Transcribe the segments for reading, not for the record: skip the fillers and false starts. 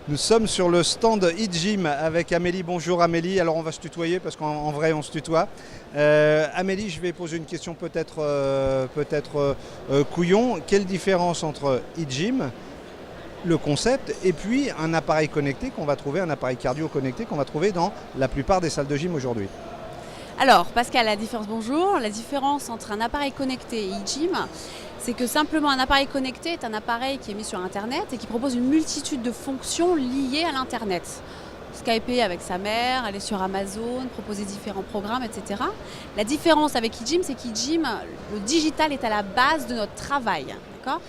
Nous sommes sur le stand eGym avec Amélie. Bonjour Amélie, alors on va se tutoyer parce qu'en vrai on se tutoie. Amélie, je vais poser une question peut-être couillon. Quelle différence entre eGym, le concept, et puis un appareil connecté qu'on va trouver, un appareil cardio connecté qu'on va trouver dans la plupart des salles de gym aujourd'hui? Alors Pascal, bonjour. La différence entre un appareil connecté et eGym, c'est que simplement un appareil connecté est un appareil qui est mis sur Internet et qui propose une multitude de fonctions liées à l'Internet. Skyper avec sa mère, aller sur Amazon, proposer différents programmes, etc. La différence avec eGym, c'est qu'eGym, le digital est à la base de notre travail. D'accord ?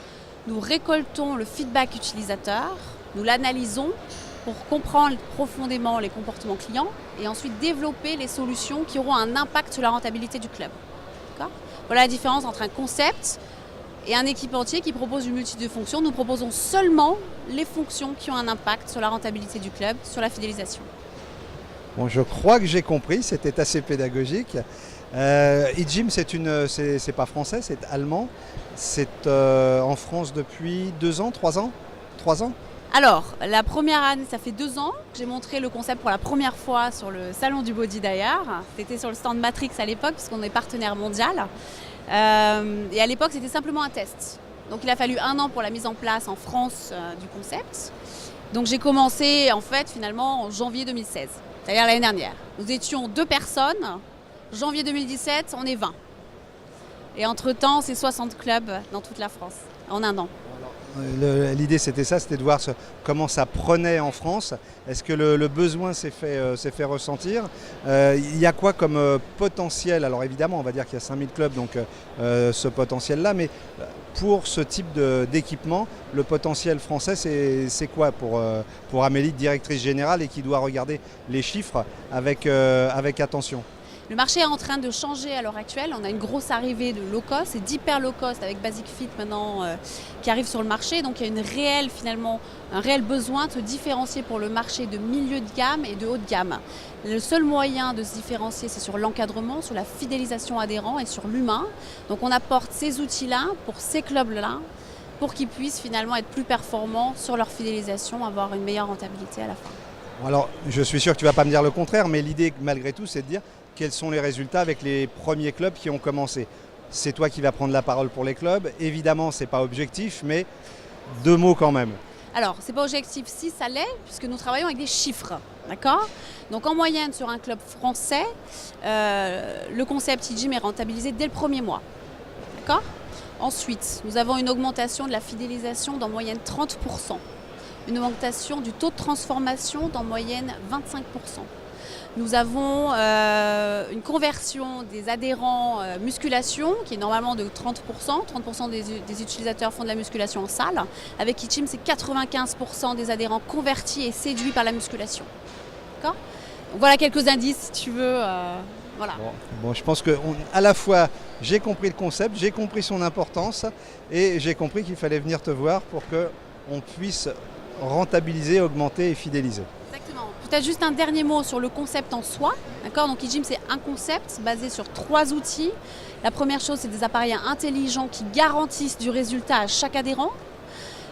Nous récoltons le feedback utilisateur, nous l'analysons pour comprendre profondément les comportements clients et ensuite développer les solutions qui auront un impact sur la rentabilité du club. D'accord ? Voilà la différence entre un concept et un équipementier qui propose une multitude de fonctions. Nous proposons seulement les fonctions qui ont un impact sur la rentabilité du club, sur la fidélisation. Bon, je crois que j'ai compris, c'était assez pédagogique. eGym, c'est pas français, c'est allemand. C'est en France depuis 2 ans, 3 ans 3 ans. Alors, la première année, ça fait 2 ans que j'ai montré le concept pour la première fois sur le salon du body d'ailleurs. C'était sur le stand Matrix à l'époque, puisqu'on est partenaire mondial. Et à l'époque, c'était simplement un test. Donc il a fallu 1 an pour la mise en place en France du concept. Donc j'ai commencé en fait finalement en janvier 2016, c'est-à-dire l'année dernière. Nous étions 2 personnes. Janvier 2017, on est 20. Et entre-temps, c'est 60 clubs dans toute la France, en 1 an. L'idée c'était ça, c'était de voir comment ça prenait en France. Est-ce que le besoin s'est fait ressentir? Il y a quoi comme potentiel? Alors évidemment on va dire qu'il y a 5000 clubs, donc ce potentiel-là, mais pour ce type d'équipement, le potentiel français c'est quoi pour Amélie, directrice générale et qui doit regarder les chiffres avec attention? Le marché est en train de changer à l'heure actuelle. On a une grosse arrivée de low cost et d'hyper low cost avec Basic Fit maintenant qui arrive sur le marché. Donc il y a un réel besoin de se différencier pour le marché de milieu de gamme et de haut de gamme. Le seul moyen de se différencier, c'est sur l'encadrement, sur la fidélisation adhérent et sur l'humain. Donc on apporte ces outils-là pour ces clubs-là pour qu'ils puissent finalement être plus performants sur leur fidélisation, avoir une meilleure rentabilité à la fin. Bon, alors je suis sûr que tu ne vas pas me dire le contraire, mais l'idée malgré tout c'est de dire quels sont les résultats avec les premiers clubs qui ont commencé. C'est toi qui vas prendre la parole pour les clubs. Évidemment, ce n'est pas objectif, mais 2 mots quand même. Alors, ce n'est pas objectif si ça l'est, puisque nous travaillons avec des chiffres. D'accord ? Donc en moyenne, sur un club français, le concept eGym est rentabilisé dès le premier mois. D'accord ? Ensuite, nous avons une augmentation de la fidélisation d'en moyenne 30%. Une augmentation du taux de transformation d'en moyenne 25%. Nous avons une conversion des adhérents musculation qui est normalement de 30%. 30% des utilisateurs font de la musculation en salle. Avec eGym, c'est 95% des adhérents convertis et séduits par la musculation. D'accord ? Donc voilà quelques indices si tu veux. Voilà. Bon, je pense que à la fois j'ai compris le concept, j'ai compris son importance et j'ai compris qu'il fallait venir te voir pour qu'on puisse rentabiliser, augmenter et fidéliser. Exactement. Peut-être juste un dernier mot sur le concept en soi. D'accord ? Donc eGym, c'est un concept basé sur 3 outils. La première chose, c'est des appareils intelligents qui garantissent du résultat à chaque adhérent.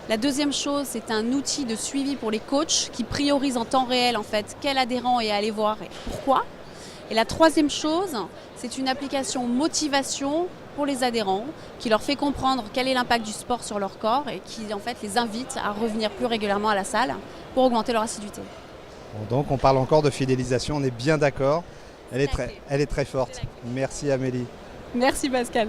La deuxième chose, c'est un outil de suivi pour les coachs qui priorise en temps réel en fait quel adhérent est à aller voir et pourquoi. Et la troisième chose, c'est une application motivation pour les adhérents qui leur fait comprendre quel est l'impact du sport sur leur corps et qui en fait les invite à revenir plus régulièrement à la salle pour augmenter leur assiduité. Bon, donc on parle encore de fidélisation, on est bien d'accord. Elle est très forte. Merci Amélie. Merci Pascal.